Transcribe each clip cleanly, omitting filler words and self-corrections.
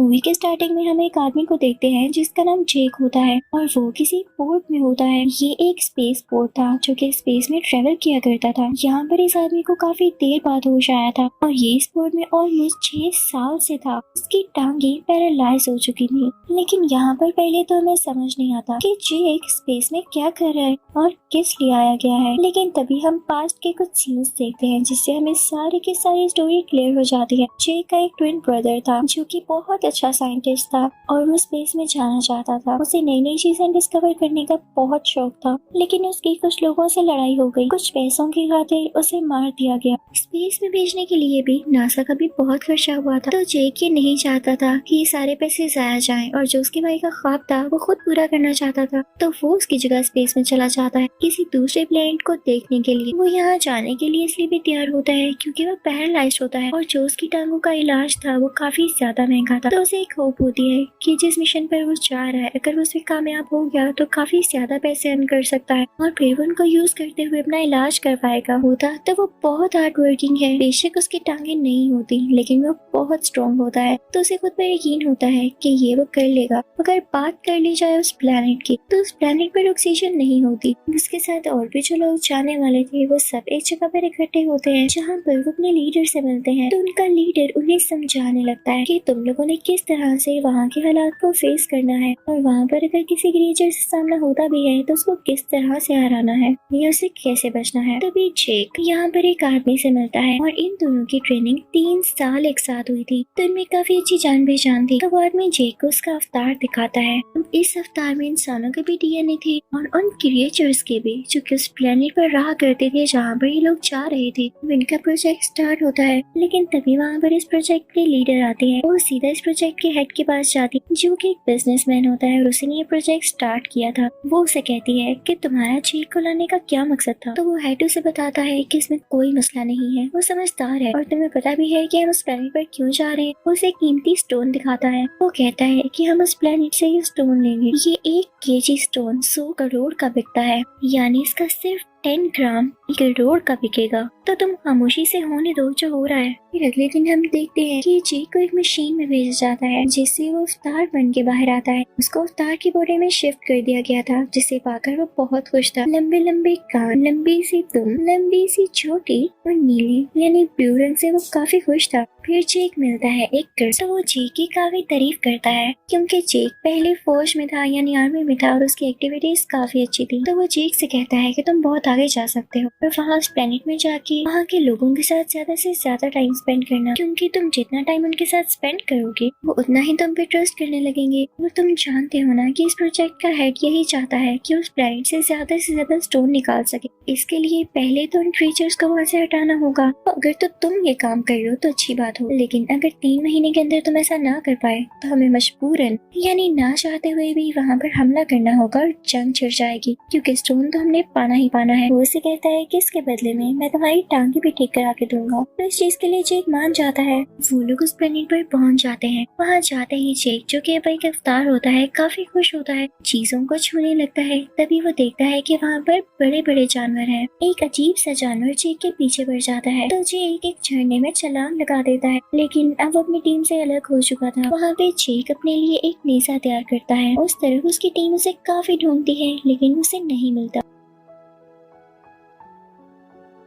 Movie के starting में हम एक आदमी को देखते हैं जिसका नाम जेक होता है और वो किसी पोर्ट में होता है। ये एक स्पेस पोर्ट था जो कि स्पेस में ट्रेवल किया करता था। यहाँ पर इस आदमी को काफी देर बाद होश आया था और ये इस पोर्ट में ऑलमोस्ट 6 साल से था। उसकी टांगे पैरालाइज हो चुकी थी। लेकिन यहाँ पर पहले तो हमें समझ नहीं आता कि जेक स्पेस में क्या कर रहा है और किस लिए आया गया है। लेकिन तभी हम पास्ट के कुछ सीन्स देखते हैं जिससे हमें सारी की सारी स्टोरी क्लियर हो जाती है। जेक का एक ट्विन ब्रदर था जो कि बहुत अच्छा साइंटिस्ट था और वो स्पेस में जाना चाहता था। उसे नई नई चीजें डिस्कवर करने का बहुत शौक था, लेकिन उसकी कुछ लोगों से लड़ाई हो गई। कुछ पैसों की खातिर उसे मार दिया गया। स्पेस में भेजने के लिए भी नासा का भी बहुत खर्चा हुआ था। तो जेक ये नहीं चाहता था कि ये सारे पैसे जाया जाएं और जो उसके भाई का ख्वाब था वो खुद पूरा करना चाहता था। तो वो उसकी जगह स्पेस में चला जाता है किसी दूसरे प्लेनेट को देखने के लिए। वो यहाँ जाने के लिए इसलिए भी तैयार होता है क्योंकि वो पैरालाइज होता है और जो उसकी टांगों का इलाज था वो काफी ज्यादा महंगा था। तो उसे एक होप होती है कि जिस मिशन पर वो जा रहा है अगर वो उसमें कामयाब हो गया तो काफी ज्यादा पैसे अर्न कर सकता है और फिर वो उनको यूज करते हुए अपना इलाज करवाएगा। होता तो वो बहुत हार्ड वर्किंग है। बेशक उसकी टांगे नहीं होती लेकिन वो बहुत स्ट्रॉन्ग होता है। तो उसे खुद पर यकीन होता है कि ये वो कर लेगा। अगर बात कर ली जाए उस प्लेनेट की तो उस प्लेनेट पर ऑक्सीजन नहीं होती। उसके साथ और भी जो लोग जाने वाले थे वो सब एक जगह पर इकट्ठे होते हैं जहाँ पर वो अपने लीडर से मिलते हैं। तो उनका लीडर उन्हें समझाने लगता है कि तुम लोगों ने किस तरह से वहाँ के हालात को फेस करना है और वहाँ पर अगर किसी क्रिएचर से सामना होता भी है तो उसको किस तरह से हराना है या उसे कैसे बचना है। तभी जेक यहाँ पर एक आदमी से मिलता है और इन दोनों की ट्रेनिंग 3 साल एक साथ हुई थी। तो इनमें काफी अच्छी जान पहचान थी। तो वो आदमी जेक को उसका अवतार दिखाता है। इस अवतार में इंसानों के भी डीएनए थे और उन क्रिएचर्स के भी जो कि उस प्लेनेट पर रहा करते थे जहाँ पर ये लोग जा रहे थे। इनका प्रोजेक्ट स्टार्ट होता है लेकिन तभी वहाँ पर इस प्रोजेक्ट के लीडर आते हैं। वो सीधा इस प्रोजेक्ट के हेड के पास जाती है जो कि एक बिजनेसमैन होता है और उसने ये प्रोजेक्ट स्टार्ट किया था। वो उसे कहती है कि तुम्हारा जेक को लाने का क्या मकसद था। तो वो हेड उसे बताता है कि इसमें कोई मसला नहीं है, वो समझदार है और तुम्हें पता भी है कि हम उस प्लेनेट पर क्यों जा रहे हैं। वो उसे कीमती स्टोन दिखाता है। वो कहता है कि हम उस प्लेनेट से ये स्टोन लेंगे। ये 1 केजी स्टोन 100 करोड़ का बिकता है, यानी इसका सिर्फ 10 ग्राम 1 करोड़ का बिकेगा। तो तुम खामोशी से होने दो जो हो रहा है। फिर अगले दिन हम देखते हैं कि जेक को एक मशीन में भेजा जाता है जिससे वो अवतार बन के बाहर आता है। उसको अवतार की बॉडी में शिफ्ट कर दिया गया था जिसे पाकर वो बहुत खुश था। लंबे लंबे कान, लंबी सी दुम, लंबी सी चोटी और नीली यानी ब्लू रंग से वो काफी खुश था। फिर जेक मिलता है एक कर्स। तो वो जेक की काफी तारीफ करता है क्योंकि जेक पहले फौज में था यानी आर्मी में था और उसकी एक्टिविटीज काफी अच्छी थी। तो वो जेक से कहता है कि तुम बहुत आगे जा सकते हो और वहाँ उस प्लेनेट में जाके वहाँ के लोगों के साथ ज्यादा से ज्यादा टाइम स्पेंड करना, क्योंकि तुम जितना टाइम उनके साथ स्पेंड करोगे वो उतना ही तुम पे ट्रस्ट करने लगेंगे। और तुम जानते हो ना कि इस प्रोजेक्ट का हेड यही चाहता है कि उस प्लेनेट से ज्यादा स्टोन निकाल सके। इसके लिए पहले तो उन क्रीचर्स को वहाँ से हटाना होगा। तो अगर तो तुम ये काम कर लो तो अच्छी बात हो, लेकिन अगर 3 महीने के अंदर तुम ऐसा ना कर पाए तो हमें मजबूरन यानी ना चाहते हुए भी वहाँ पर हमला करना होगा और जंग छिड़ जाएगी, क्योंकि स्टोन तो हमने पाना ही पाना है। वो उसे कहता है कि इसके बदले में मैं तुम्हारी टांगे भी ठीक करा के दूंगा। तो इस चीज के लिए जेक मान जाता है। वो लोग उस प्लेनेट पर पहुंच जाते हैं। वहाँ जाते ही जेक जो कि भाई का अवतार होता है काफी खुश होता है, चीजों को छूने लगता है। तभी वो देखता है कि वहाँ पर बड़े बड़े जानवर हैं। एक अजीब सा जानवर जेक के पीछे पड़ जाता है तो जेक एक झरने में छलांग लगा देता है, लेकिन अब वो अपनी टीम से अलग हो चुका था। वहाँ पे जेक अपने लिए एक नेजा तैयार करता है। उस तरफ उसकी टीम उसे काफी ढूंढती है लेकिन उसे नहीं मिलता।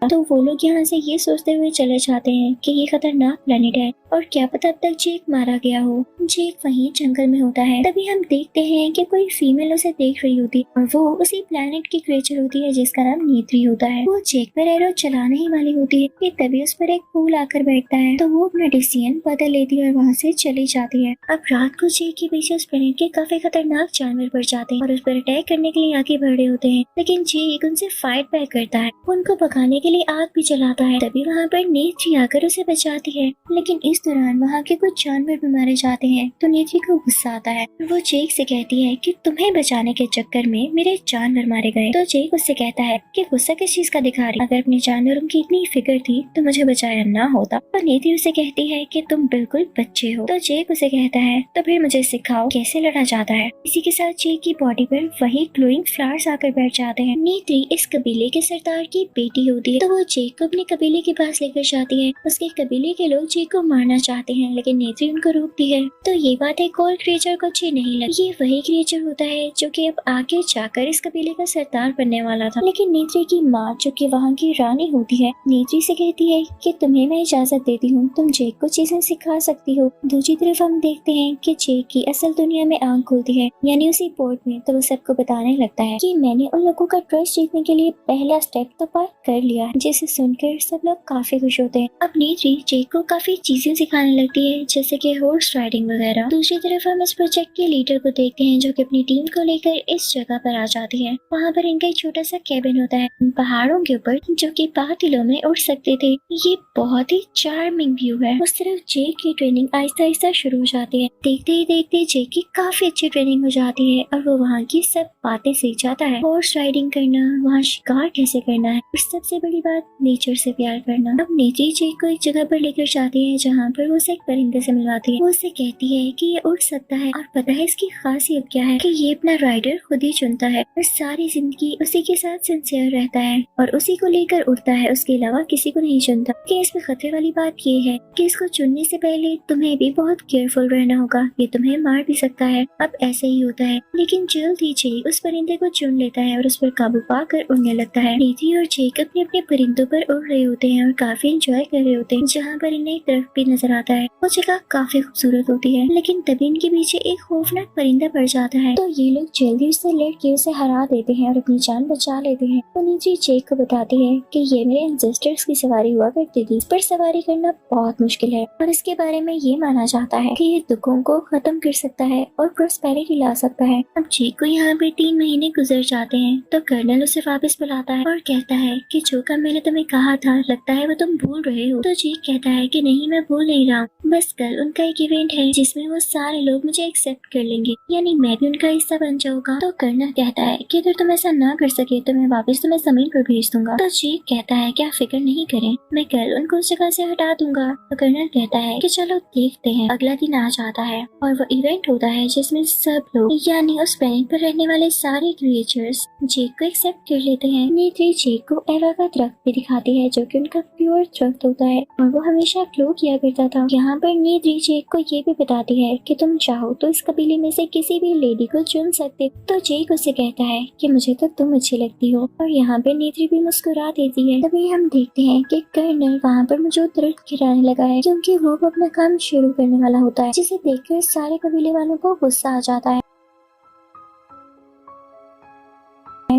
तो वो लोग यहाँ से ये सोचते हुए चले जाते हैं कि ये खतरनाक प्लेनेट है और क्या पता अब तक जेक मारा गया हो। जेक वहीं जंगल में होता है। तभी हम देखते हैं कि कोई फीमेल उसे देख रही होती है और वो उसी प्लेनेट की क्रिएचर होती है जिसका नाम नीत्री होता है। वो जेक पर एरो चलाने ही वाली होती है कि तभी उस पर एक फूल आकर बैठता है। तो वो अपना डिसीजन बदल लेती है और वहाँ से चली जाती है। अब रात को जेक के पीछे उस प्लेनेट के काफी खतरनाक जानवर बढ़ जाते हैं और उस पर अटैक करने के लिए आगे बढ़ रहे होते हैं, लेकिन जेक उनसे फाइट बैक करता है। उनको भगाने के लिए आग भी जलाता है। तभी वहाँ पर नेत्री आकर उसे बचाती है, लेकिन इस दौरान वहाँ के कुछ जानवर भी मारे जाते हैं। तो नेत्री को गुस्सा आता है। वो जेक से कहती है कि तुम्हें बचाने के चक्कर में मेरे जानवर मारे गए। तो जेक उससे कहता है कि गुस्सा किस चीज का दिखा रही, अगर अपने जानवरों की इतनी फिक्र थी तो मुझे बचाया ना होता। तो नेत्री उसे कहती है कि तुम बिल्कुल बच्चे हो। तो जेक उसे कहता है तो फिर मुझे सिखाओ कैसे लड़ा जाता है। इसी के साथ जेक की बॉडी पर वही ग्लोइंग फ्लावर्स आकर बैठ जाते हैं। नेत्री इस कबीले के सरदार की बेटी होती है। तो वो जेक को अपने कबीले के पास लेकर जाती है। उसके कबीले के लोग जेक को मारना चाहते हैं लेकिन नेत्री उनको रोकती है। तो ये बात एक और क्रिएचर को अच्छी नहीं लगी। ये वही क्रिएचर होता है जो कि अब आगे जाकर इस कबीले का सरदार बनने वाला था। लेकिन नेत्री की माँ जो कि वहाँ की रानी होती है, नेत्री से कहती है कि तुम्हें मैं इजाजत देती हूँ, तुम जेक को चीजें सिखा सकती हो। दूसरी तरफ हम देखते हैं कि जेक की असल दुनिया में आंख खुलती है, यानी उसी पोर्ट में। तो वो सबको बताने लगता है कि मैंने उन लोगों का ट्रस्ट जीतने के लिए पहला स्टेप तो पार कर लिया है, जिसे सुनकर सब लोग काफी खुश होते हैं। अब नेत्री जेक को काफी चीजें सिखाने लगती है, जैसे कि हॉर्स राइडिंग वगैरह। दूसरी तरफ हम इस प्रोजेक्ट के लीडर को देखते हैं जो कि अपनी टीम को लेकर इस जगह पर आ जाती है। वहाँ पर इनका एक छोटा सा कैबिन होता है पहाड़ों के ऊपर, जो कि बादलों में उड़ सकते थे। ये बहुत ही चार्मिंग व्यू है। उस तरफ जेक की ट्रेनिंग आहिस्ता आहिस्ता शुरू हो जाती है। देखते ही देखते जेक की काफी अच्छी ट्रेनिंग हो जाती है और वो वहाँ की सब बातें सीख जाता है। हॉर्स राइडिंग करना, वहाँ शिकार कैसे करना है, और सबसे बड़ी बात नेचर से प्यार करना। अब नेत्री जेक को एक जगह पर लेकर जाती है जहाँ पर वो उसे एक परिंदे से मिलवाती है। वो उसे कहती है कि ये उड़ सकता है और पता है इसकी खासियत क्या है, कि ये अपना राइडर खुद ही चुनता है और सारी जिंदगी उसी के साथ सिंसियर रहता है और उसी को लेकर उड़ता है, उसके अलावा किसी को नहीं चुनता। कि इसमें खतरे वाली बात ये है कि इसको चुनने से पहले तुम्हें भी बहुत केयरफुल रहना होगा, ये तुम्हें मार भी सकता है। अब ऐसे ही होता है, लेकिन जल्द ही जेक उस परिंदे को चुन लेता है और उस पर काबू पाकर उड़ने लगता है। नेत्री और जेक अपने अपने परिंदों पर उड़ रहे होते हैं और काफी एंजॉय कर रहे होते हैं। जहाँ पर इन्हें एक दरख्त भी नजर आता है। वो जगह काफी खूबसूरत होती है, लेकिन तभी इनके पीछे एक खौफनाक परिंदा पड़ जाता है। तो ये लोग जल्दी उससे लड़के उसे हरा देते हैं और अपनी जान बचा लेते हैं। तो नेत्री जेक को बताती है कि ये मेरे एंसेस्टर्स की सवारी हुआ करती थी, इस पर सवारी करना बहुत मुश्किल है और इसके बारे में ये माना जाता है कि ये दुखों को खत्म कर सकता है और प्रॉस्पेरिटी ला सकता है। अब जेक को यहाँ पे 3 महीने गुजर जाते हैं तो कर्नल उसे वापस बुलाता है और कहता है कि जो काम मैंने तुम्हें कहा था लगता है वो तुम भूल रहे हो। तो जेक कहता है कि नहीं, मैं भूल नहीं रहा, बस कल उनका एक इवेंट है जिसमें वो सारे लोग मुझे एक्सेप्ट कर लेंगे, यानी मैं भी उनका हिस्सा बन जाऊंगा। तो कर्नल कहता है कि अगर तुम ऐसा ना कर सके तो मैं वापस तुम्हें जमीन पर भेज दूंगा। तो जेक कहता है कि आप फिक्र नहीं करें, मैं कल उनको उस जगह से हटा दूंगा। तो कर्नल कहता है कि चलो देखते हैं। अगला दिन आ जाता है और वो इवेंट होता है जिसमें सब लोग, यानी उस प्लेनेट पर रहने वाले सारे क्रिएचर्स जेक को एक्सेप्ट कर लेते हैं। नेत्री जेक को एवा का दरख्त भी दिखाती है जो कि उनका प्योर दरख्त होता है और वो हमेशा ग्लो किया करता था। यहाँ पर नेत्री जेक को ये भी बताती है कि तुम चाहो तो इस कबीले में से किसी भी लेडी को चुन सकते। तो जेक उसे कहता है कि मुझे तो तुम अच्छी लगती हो और यहाँ पे नेत्री भी मुस्कुरा देती है। तभी हम देखते हैं कि कर्नल वहाँ पर मुझे दरख्त गिराने लगा है क्योंकि वो अपना काम शुरू करने वाला होता है, जिसे देखकर सारे कबीले वालों को गुस्सा आ जाता है।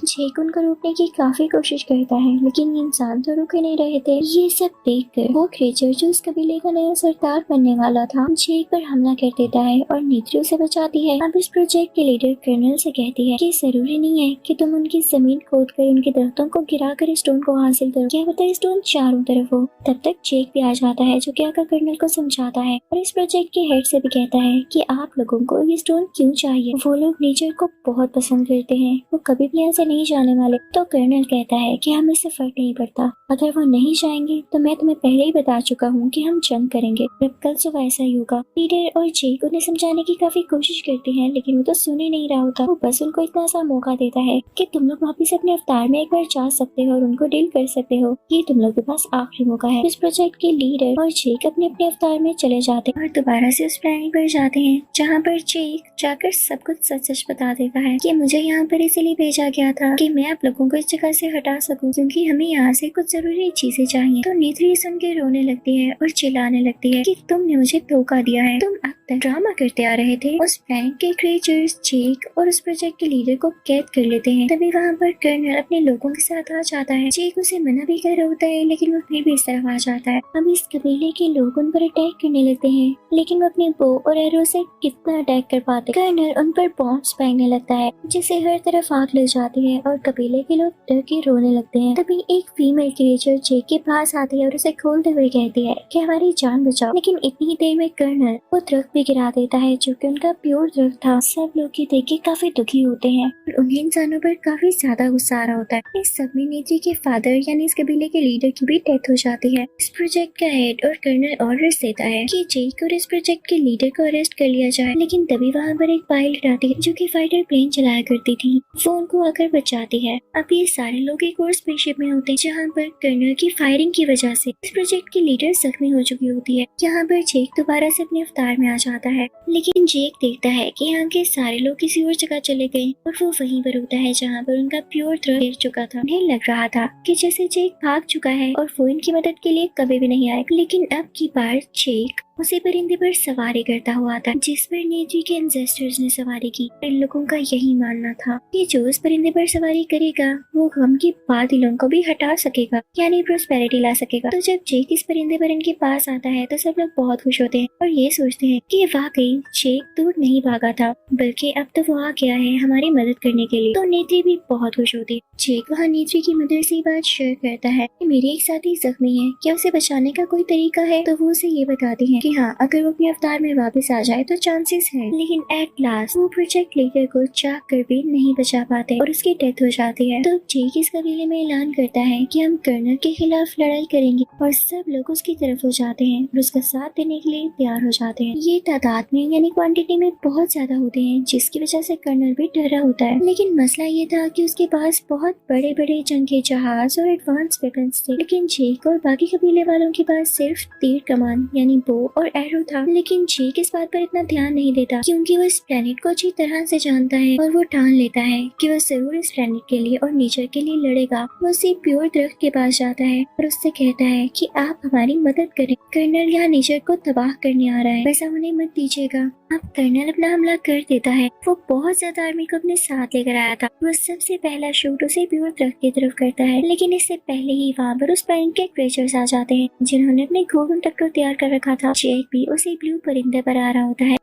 जेक उनको रोकने की काफी कोशिश करता है लेकिन इंसान तो रुक नहीं रहे थे। ये सब देखकर वो क्रिएचर जो इस कबीले का नया सरदार बनने वाला था जेक पर हमला कर देता है और नेत्री उसे बचाती है। अब इस प्रोजेक्ट के लीडर कर्नल से कहती है कि जरूरी नहीं है कि तुम उनकी जमीन खोद कर उनके दरख्तों को गिरा कर स्टोन को हासिल करो, क्या पता स्टोन चारों तरफ हो। तब तक जेक भी आ जाता है जो कि आकर कर्नल को समझाता है और इस प्रोजेक्ट के हेड से भी कहता है कि आप लोगों को ये स्टोन क्यों चाहिए। वो लोग नेचर को बहुत पसंद करते हैं, वो कभी भी यहाँ से नहीं जाने वाले। तो कर्नल कहता है कि हमें इससे फर्क नहीं पड़ता, अगर वो नहीं जाएंगे तो मैं तुम्हें पहले ही बता चुका हूँ कि हम जंग करेंगे। अब कल सुबह ऐसा ही होगा। लीडर और जेक उन्हें समझाने की काफी कोशिश करते हैं लेकिन वो तो सुन ही नहीं रहा होता। वो बस उनको इतना सा मौका देता है कि तुम लोग वापिस अपने अवतार में एक बार जा सकते हो और उनको डील कर सकते हो, ये तुम लोग के पास आखिरी मौका है। इस प्रोजेक्ट के लीडर और जेक अपने अपने अवतार में चले जाते हैं और दोबारा से उस प्लेनेट पर जाते हैं जहाँ पर जेक जाकर सब कुछ सच सच बता देता है कि मुझे यहाँ पर इसीलिए भेजा गया था कि मैं आप लोगों को इस जगह से हटा सकूं क्योंकि हमें यहाँ से कुछ जरूरी चीजें चाहिए। तो नेत्री सुन के रोने लगती है और चिल्लाने लगती है कि तुमने मुझे धोखा दिया है, तुम अब तक ड्रामा करते आ रहे थे। उस प्लेनेट के क्रिएचर्स जेक और उस प्रोजेक्ट के लीडर को कैद कर लेते हैं। तभी वहाँ पर कर्नल अपने लोगों के साथ आ जाता है। जेक उसे मना भी कर रहा होता है लेकिन वो फिर भी इस तरफ आ जाता है। अब इस कबीले के लोग उन पर अटैक करने लगते हैं लेकिन वो अपने बो और एरो से कितना अटैक कर पाते। कर्नल उन पर बॉम्ब्स फेंकने लगता है जिससे हर तरफ आग लग जाती है और कबीले के लोग डर के रोने लगते हैं। तभी एक फीमेल क्रिएचर जेक के पास आती है और उसे खोलते हुए कहती है कि हमारी जान बचाओ। लेकिन इतनी देर में कर्नल वो दरख्त भी गिरा देता है जो कि उनका प्योर दरख्त था। सब लोग ये देख के काफी दुखी होते हैं और उन्हें इंसानों पर काफी ज्यादा गुस्सा आ रहा होता है। इस सब में नेत्री के फादर यानी इस कबीले के लीडर की भी डेथ हो जाती है। इस प्रोजेक्ट का हेड और कर्नल ऑर्डर्स देता है कि जेक और इस प्रोजेक्ट के लीडर को अरेस्ट कर लिया जाए। लेकिन तभी वहाँ पर एक पायलट आती है जो कि फाइटर प्लेन चलाया करती थी। वो उनको आकर आकर बचाती है। अब ये सारे लोग एक और स्पेसशिप में होते हैं जहाँ पर कर्नल की फायरिंग की वजह से इस प्रोजेक्ट की लीडर जख्मी हो चुकी होती है। यहाँ पर जेक दोबारा से अपने अवतार में आ जाता है, लेकिन जेक देखता है कि यहाँ के सारे लोग किसी और जगह चले गए और वो वहीं पर होता है जहाँ पर उनका प्योर थ्रस्ट गिर चुका था। उन्हें लग रहा था कि जैसे जेक भाग चुका है और वो इनकी मदद के लिए कभी भी नहीं आएगा, लेकिन अब की बार जेक उसी परिंदे पर सवारी करता हुआ था जिस पर नेत्री के एंसेस्टर्स ने सवारी की। इन लोगों का यही मानना था कि जो इस परिंदे पर सवारी करेगा वो गम के बादलों को भी हटा सकेगा, यानी प्रोस्पेरिटी ला सकेगा। तो जब जेक इस परिंदे पर इनके पास आता है तो सब लोग बहुत खुश होते हैं और ये सोचते हैं कि वाकई जेक दूर नहीं भागा था, बल्कि अब तो वो आ गया है हमारी मदद करने के लिए। तो नेत्री भी बहुत खुश होती है। जेक वहाँ नेत्री की मदर से बात शेयर करता है कि मेरी एक साथी जख्मी है, क्या उसे बचाने का कोई तरीका है? तो वो उसे ये बताती है कि हाँ, अगर वो अपने अवतार में वापस आ जाए तो चांसेस है, लेकिन एट लास्ट वो प्रोजेक्ट लीडर को चाह कर भी नहीं बचा पाते और उसकी डेथ हो जाती है। तो जेक इस कबीले में ऐलान करता है कि हम कर्नल के खिलाफ लड़ाई करेंगे और सब लोग उसकी तरफ हो जाते हैं और उसका साथ देने के लिए तैयार हो जाते हैं। ये तादाद में यानी क्वांटिटी में बहुत ज्यादा होते हैं, जिसकी वजह से कर्नल भी डरा होता है। लेकिन मसला ये था कि उसके पास बहुत बड़े बड़े जंगी जहाज और एडवांस वेपन्स थे, लेकिन जेक और बाकी कबीले वालों के पास सिर्फ तीर कमान यानी बो और एरो था। लेकिन जेक इस बात पर इतना ध्यान नहीं देता क्योंकि वो इस प्लेनेट को अच्छी तरह से जानता है और वो ठान लेता है कि वो जरूर इस प्लेनेट के लिए और नेचर के लिए लड़ेगा। वो उसी प्योर दरख्त के पास जाता है और उससे कहता है कि आप हमारी मदद करें, कर्नल यहाँ नेचर को तबाह करने आ रहा है, वैसा उन्हें मत दीजिएगा। अब कर्नल अपना हमला कर देता है। वो बहुत ज्यादा आर्मी को अपने साथ लेकर आया था। वो सबसे पहला शूट उसे प्योर दरख्त की तरफ करता है, लेकिन इससे पहले ही वहाँ पर उस प्लेनेट के क्रिएचर्स आ जाते हैं जिन्होंने अपने घोड़ों तक को तैयार कर रखा था। जेक भी उसी ब्लू परिंदे पर आ रहा होता है।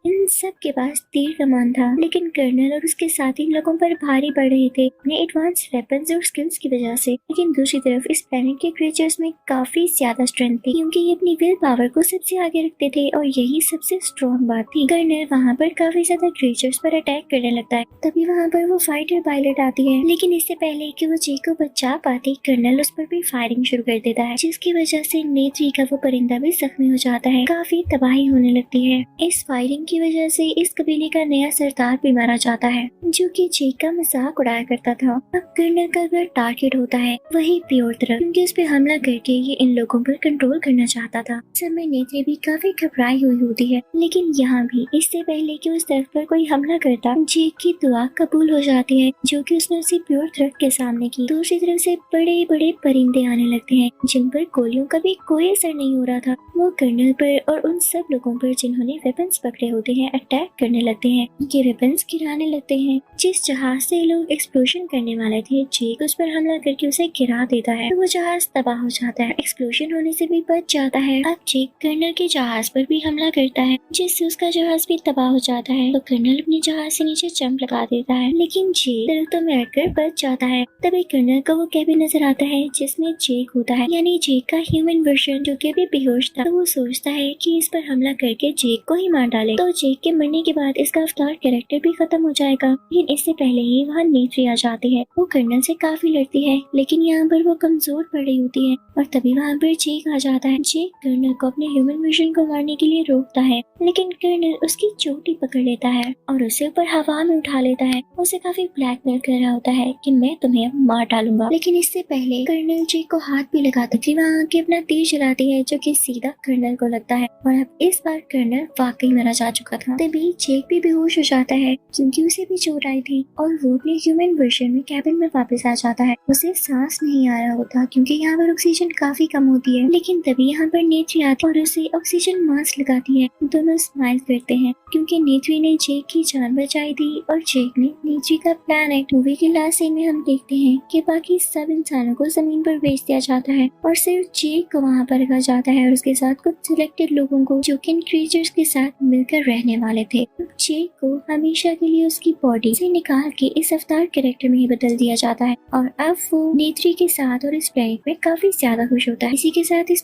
इन सब के पास तीर कमान था, लेकिन कर्नल और उसके साथी लोगों पर भारी पड़ रहे थे अपने एडवांस वेपन्स और स्किल्स की वजह से। लेकिन दूसरी तरफ इस प्लेनेट के क्रिएचर्स में काफी ज्यादा स्ट्रेंथ थी क्योंकि ये अपनी विल पावर को सबसे आगे रखते थे और यही सबसे स्ट्रॉन्ग बात थी। कर्नल वहाँ पर काफी ज्यादा क्रिएचर्स पर अटैक करने लगता है। तभी वहाँ पर वो फाइटर पायलट आती है, लेकिन इससे पहले कि वो जेक को बचा पाती कर्नल उस पर भी फायरिंग शुरू कर देता है, जिसकी वजह से नेत्री का वो परिंदा भी जख्मी हो जाता है। काफी तबाही होने लगती है। इस फायरिंग की वजह से इस कबीले का नया सरदार भी मारा जाता है जो कि जेक का मजाक उड़ाया करता था। अब कर्नल का अगर टारगेट होता है वही प्योर तरफ, क्योंकि उस पर हमला करके ये इन लोगों पर कंट्रोल करना चाहता था। समय नेत्री भी काफी घबराई हुई होती है, लेकिन यहाँ भी इससे पहले कि उस तरफ पर कोई हमला करता जेक की दुआ कबूल हो जाती है जो कि उसने उसी प्योर तरफ के सामने की। दूसरी तरफ से बड़े बड़े परिंदे आने लगते हैं जिन पर गोलियों का भी कोई असर नहीं हो रहा था। वो कर्नल पर और उन सब लोगों पर जिन्होंने वेपन्स पकड़े होते हैं अटैक करने लगते हैं। उनके वेपन्स गिराने लगते हैं। जिस जहाज से लोग एक्सप्लोजन करने वाले थे जेक उस पर हमला करके उसे गिरा देता है, तो वो जहाज तबाह हो जाता है। एक्सप्लोजन होने से भी बच जाता है। अब जेक कर्नल के जहाज पर भी हमला करता है जिससे उसका जहाज भी तबाह हो जाता है। तो कर्नल अपने जहाज से नीचे जंप लगा देता है, लेकिन जेक दरख्तों में अटकर बच जाता है। तभी कर्नल को वो कैबिन नजर आता है जिसमें जेक होता है, यानी जेक का ह्यूमन वर्जन जो कि अभी बेहोश था। तो वो सोचता है कि इस पर हमला करके जेक को ही मार डाले, तो जेक के मरने के बाद इसका अवतार कैरेक्टर भी खत्म हो जाएगा। लेकिन इससे पहले ही वहाँ नेत्री आ जाती है। वो कर्नल से काफी लड़ती है, लेकिन यहाँ पर वो कमजोर पड़ रही होती है और तभी वहाँ पर जेक आ जाता है। जेक कर्नल को अपने ह्यूमन वर्जन को मारने के लिए रोकता है, लेकिन कर्नल उसकी चोटी पकड़ लेता है और उसे ऊपर हवा में उठा लेता है। उसे काफी ब्लैकमेल कर रहा होता है कि मैं तुम्हें मार डालूंगा। लेकिन इससे पहले कर्नल जेक को हाथ भी लगाती थी, वहाँ आके अपना तीर चलाती है जो कि सीधा कर्नल को लगता है और अब इस बार कर्नल वाकई मारा जा चुका था। तभी जेक भी बेहोश हो जाता है क्योंकि उसे भी चोट आई थी और वो अपने ह्यूमन वर्जन में कैबिन में वापस आ जाता है। उसे सांस नहीं आ रहा होता क्योंकि यहाँ पर ऑक्सीजन काफी कम होती है, लेकिन तभी यहाँ पर नेत्री आती और उसे ऑक्सीजन मास्क लगाती है। दोनों स्माइल करते हैं क्योंकि नेत्री ने जेक की जान बचाई थी और जेक ने नेत्री का प्लैनेट। मूवी के लास्ट सीन में हम देखते हैं कि बाकी सब इंसानों को जमीन पर भेज दिया जाता है और सिर्फ जेक को वहाँ पर रखा जाता है और उसके साथ कुछ सिलेक्टेड लोगों को जो कि इन क्रिएचर्स के साथ मिलकर रहने वाले थे। जेक को हमेशा के लिए उसकी बॉडी से निकाल के इस अवतार कैरेक्टर में ही बदल दिया जाता है और अब वो नेत्री के साथ और इस प्लेनेट में काफी ज्यादा खुश होता है। इसी के साथ इस